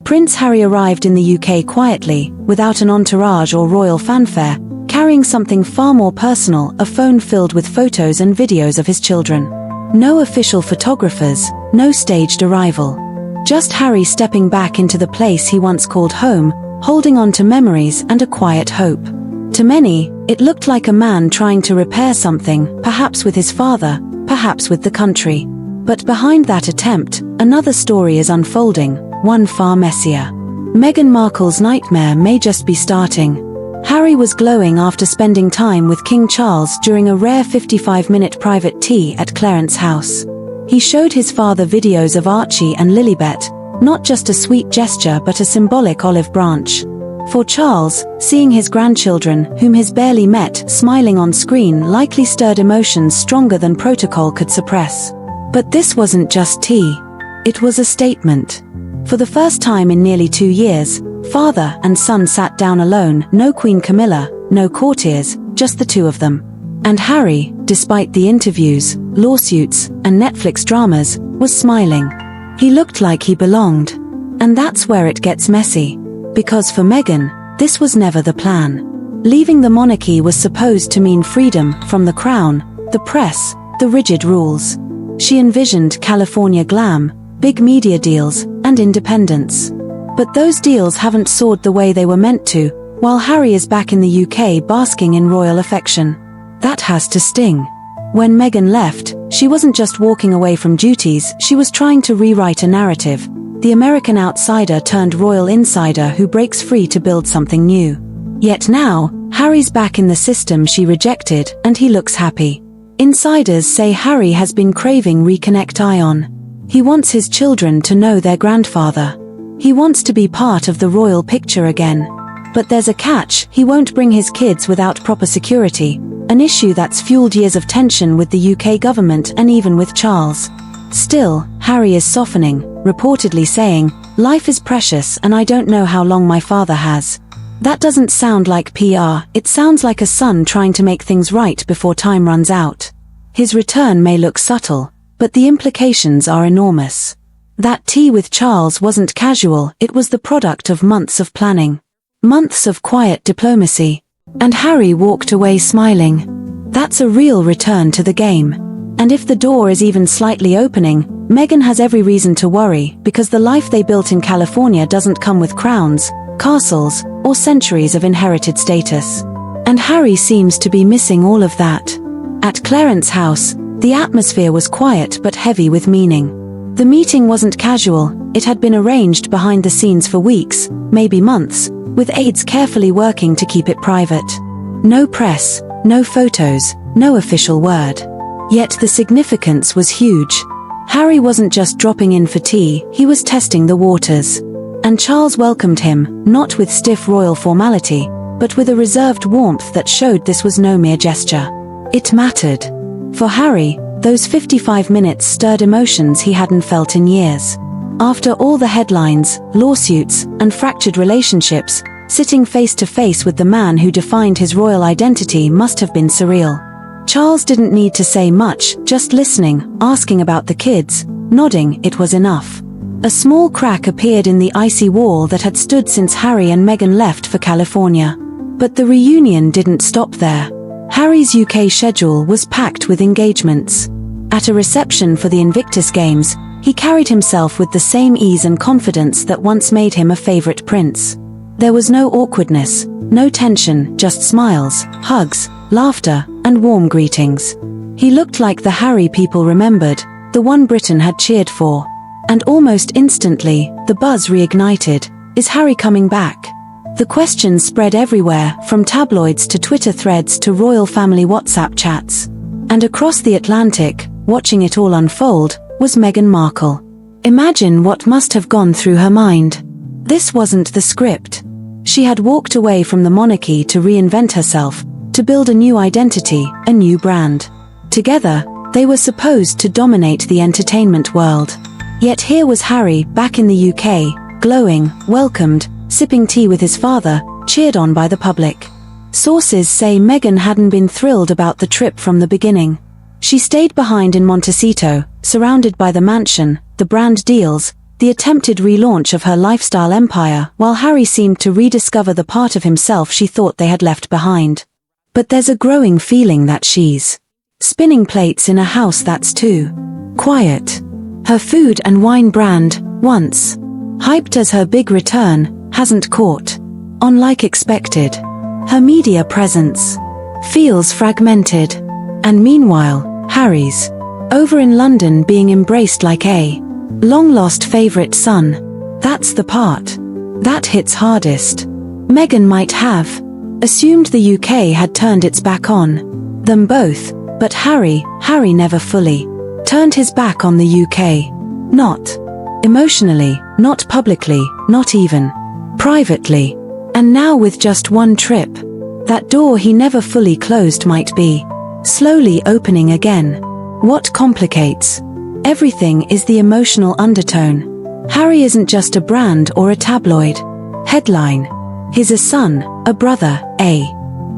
Prince Harry arrived in the UK quietly, without an entourage or royal fanfare, carrying something far more personal, a phone filled with photos and videos of his children. No official photographers, no staged arrival. Just Harry stepping back into the place he once called home, holding on to memories and a quiet hope. To many, it looked like a man trying to repair something, perhaps with his father, perhaps with the country. But behind that attempt, another story is unfolding, one far messier. Meghan Markle's nightmare may just be starting. Harry was glowing after spending time with King Charles during a rare 55-minute private tea at Clarence House. He showed his father videos of Archie and Lilibet, not just a sweet gesture but a symbolic olive branch. For Charles, seeing his grandchildren, whom he's barely met, smiling on screen likely stirred emotions stronger than protocol could suppress. But this wasn't just tea. It was a statement. For the first time in nearly 2 years, father and son sat down alone, no Queen Camilla, no courtiers, just the two of them. And Harry, despite the interviews, lawsuits, and Netflix dramas, was smiling. He looked like he belonged. And that's where it gets messy. Because for Meghan, this was never the plan. Leaving the monarchy was supposed to mean freedom from the crown, the press, the rigid rules. She envisioned California glam, big media deals, and independence. But those deals haven't soared the way they were meant to, while Harry is back in the UK basking in royal affection. That has to sting. When Meghan left, she wasn't just walking away from duties, she was trying to rewrite a narrative. The American outsider turned royal insider who breaks free to build something new. Yet now, Harry's back in the system she rejected, and he looks happy. Insiders say Harry has been craving Reconnect Ion. He wants his children to know their grandfather. He wants to be part of the royal picture again. But there's a catch, he won't bring his kids without proper security, an issue that's fueled years of tension with the UK government and even with Charles. Still, Harry is softening, reportedly saying, "Life is precious and I don't know how long my father has." That doesn't sound like PR, it sounds like a son trying to make things right before time runs out. His return may look subtle, but the implications are enormous. That tea with Charles wasn't casual, it was the product of months of planning. Months of quiet diplomacy. And Harry walked away smiling. That's a real return to the game. And if the door is even slightly opening, Meghan has every reason to worry, because the life they built in California doesn't come with crowns, castles, or centuries of inherited status. And Harry seems to be missing all of that. At Clarence House, the atmosphere was quiet but heavy with meaning. The meeting wasn't casual, it had been arranged behind the scenes for weeks, maybe months, with aides carefully working to keep it private. No press, no photos, no official word. Yet the significance was huge. Harry wasn't just dropping in for tea, he was testing the waters. And Charles welcomed him, not with stiff royal formality, but with a reserved warmth that showed this was no mere gesture. It mattered. For Harry, those 55 minutes stirred emotions he hadn't felt in years. After all the headlines, lawsuits, and fractured relationships, sitting face to face with the man who defined his royal identity must have been surreal. Charles didn't need to say much, just listening, asking about the kids, nodding, it was enough. A small crack appeared in the icy wall that had stood since Harry and Meghan left for California. But the reunion didn't stop there. Harry's UK schedule was packed with engagements. At a reception for the Invictus Games, he carried himself with the same ease and confidence that once made him a favorite prince. There was no awkwardness, no tension, just smiles, hugs, laughter, and warm greetings. He looked like the Harry people remembered, the one Britain had cheered for. And almost instantly, the buzz reignited. Is Harry coming back? The questions spread everywhere, from tabloids to Twitter threads to royal family WhatsApp chats. And across the Atlantic, watching it all unfold, was Meghan Markle. Imagine what must have gone through her mind. This wasn't the script. She had walked away from the monarchy to reinvent herself, to build a new identity, a new brand. Together, they were supposed to dominate the entertainment world. Yet here was Harry, back in the UK, glowing, welcomed, sipping tea with his father, cheered on by the public. Sources say Meghan hadn't been thrilled about the trip from the beginning. She stayed behind in Montecito, surrounded by the mansion, the brand deals, the attempted relaunch of her lifestyle empire, while Harry seemed to rediscover the part of himself she thought they had left behind. But there's a growing feeling that she's spinning plates in a house that's too quiet. Her food and wine brand, once hyped as her big return, hasn't caught on like expected. Her media presence feels fragmented. And meanwhile, Harry's over in London being embraced like a long-lost favorite son. That's the part that hits hardest. Meghan might have assumed the UK had turned its back on them both, but Harry never fully turned his back on the UK. Not emotionally, not publicly, not even privately. And now with just one trip, that door he never fully closed might be slowly opening again. What complicates everything is the emotional undertone. Harry isn't just a brand or a tabloid headline. He's a son, a brother, a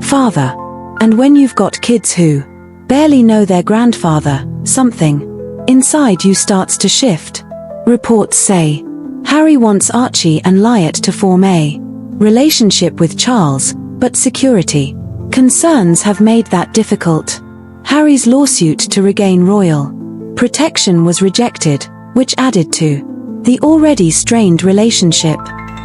father. And when you've got kids who barely know their grandfather, something inside you starts to shift. Reports say Harry wants Archie and Lyot to form a relationship with Charles, but security concerns have made that difficult. Harry's lawsuit to regain royal protection was rejected, which added to the already strained relationship.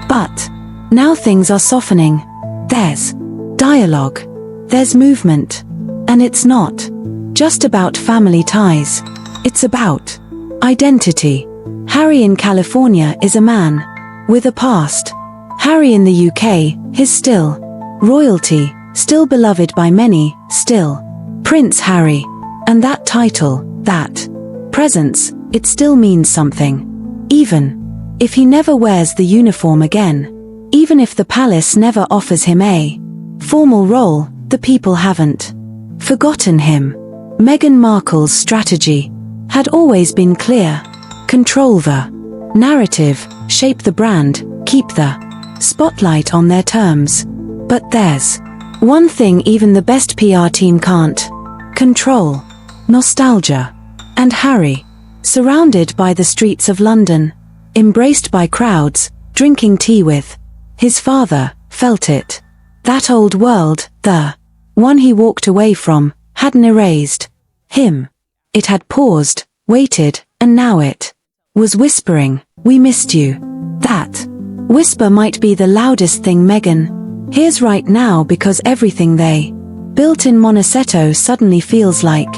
But now things are softening. There's dialogue, there's movement, and it's not just about family ties. It's about identity. Harry in California is a man with a past. Harry in the UK, his still royalty, still beloved by many, still Prince Harry. And that title, that presence, it still means something. Even if he never wears the uniform again, even if the palace never offers him a formal role, the people haven't forgotten him. Meghan Markle's strategy had always been clear. Control the narrative, shape the brand, keep the spotlight on their terms. But there's one thing even the best PR team can't control: nostalgia. And Harry, surrounded by the streets of London, embraced by crowds, drinking tea with his father, felt it. That old world, the one he walked away from, hadn't erased him. It had paused, waited, and now it was whispering, "We missed you." That whisper might be the loudest thing Meghan hears right now, because everything they built in Monaceto suddenly feels like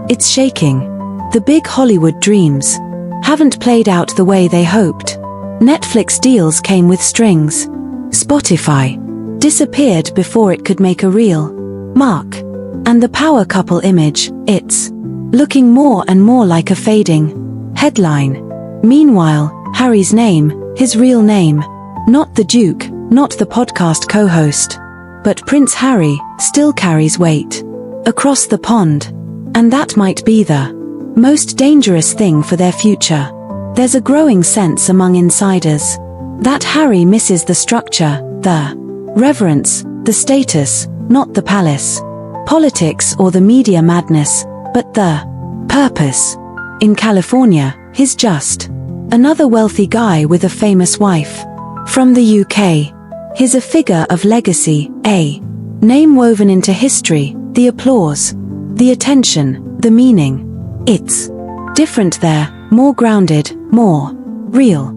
it's shaking. The big Hollywood dreams haven't played out the way they hoped. Netflix deals came with strings. Spotify disappeared before it could make a real mark. And the power couple image, it's looking more and more like a fading headline. Meanwhile, Harry's name, his real name, not the Duke, not the podcast co-host, but Prince Harry, still carries weight across the pond. And that might be the most dangerous thing for their future. There's a growing sense among insiders that Harry misses the structure, the reverence, the status, not the palace politics or the media madness, but the purpose. In California, he's just another wealthy guy with a famous wife. From the UK, he's a figure of legacy, a name woven into history, the applause, the attention, the meaning. It's different there, more grounded, more real.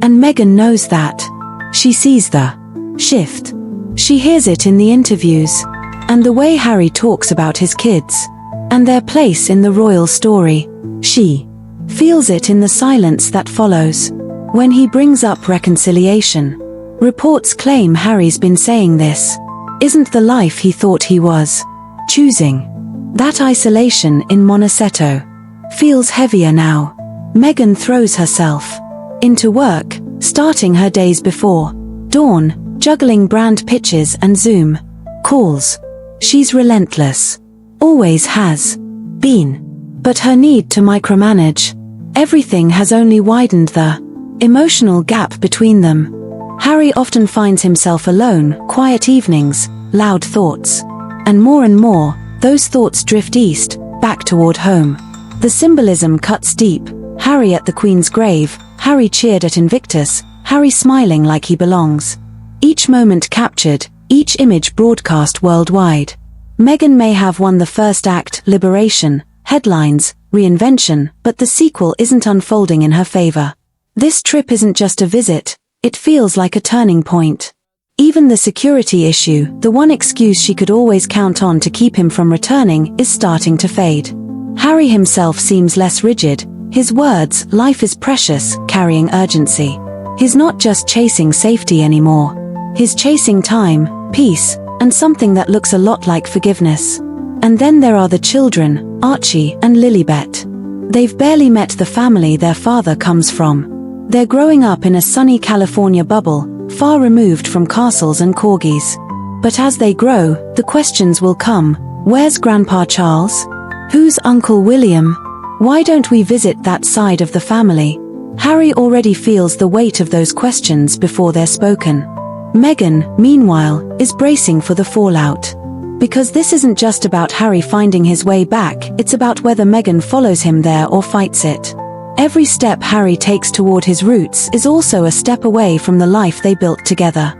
And Meghan knows that. She sees the shift. She hears it in the interviews, and the way Harry talks about his kids and their place in the royal story. She feels it in the silence that follows when he brings up reconciliation. Reports claim Harry's been saying this isn't the life he thought he was choosing. That isolation in Monaceto feels heavier now. Meghan throws herself into work, starting her days before dawn, juggling brand pitches and Zoom calls. She's relentless. Always has been. But her need to micromanage everything has only widened the emotional gap between them. Harry often finds himself alone, quiet evenings, loud thoughts. And more, those thoughts drift east, back toward home. The symbolism cuts deep. Harry at the Queen's grave, Harry cheered at Invictus, Harry smiling like he belongs. Each moment captured, each image broadcast worldwide. Meghan may have won the first act, liberation, headlines, reinvention, but the sequel isn't unfolding in her favor. This trip isn't just a visit, it feels like a turning point. Even the security issue, the one excuse she could always count on to keep him from returning, is starting to fade. Harry himself seems less rigid, his words, "Life is precious," carrying urgency. He's not just chasing safety anymore. He's chasing time, peace, and something that looks a lot like forgiveness. And then there are the children, Archie and Lilibet. They've barely met the family their father comes from. They're growing up in a sunny California bubble, far removed from castles and corgis. But as they grow, the questions will come. Where's Grandpa Charles? Who's Uncle William? Why don't we visit that side of the family? Harry already feels the weight of those questions before they're spoken. Meghan, meanwhile, is bracing for the fallout. Because this isn't just about Harry finding his way back, it's about whether Meghan follows him there or fights it. Every step Harry takes toward his roots is also a step away from the life they built together.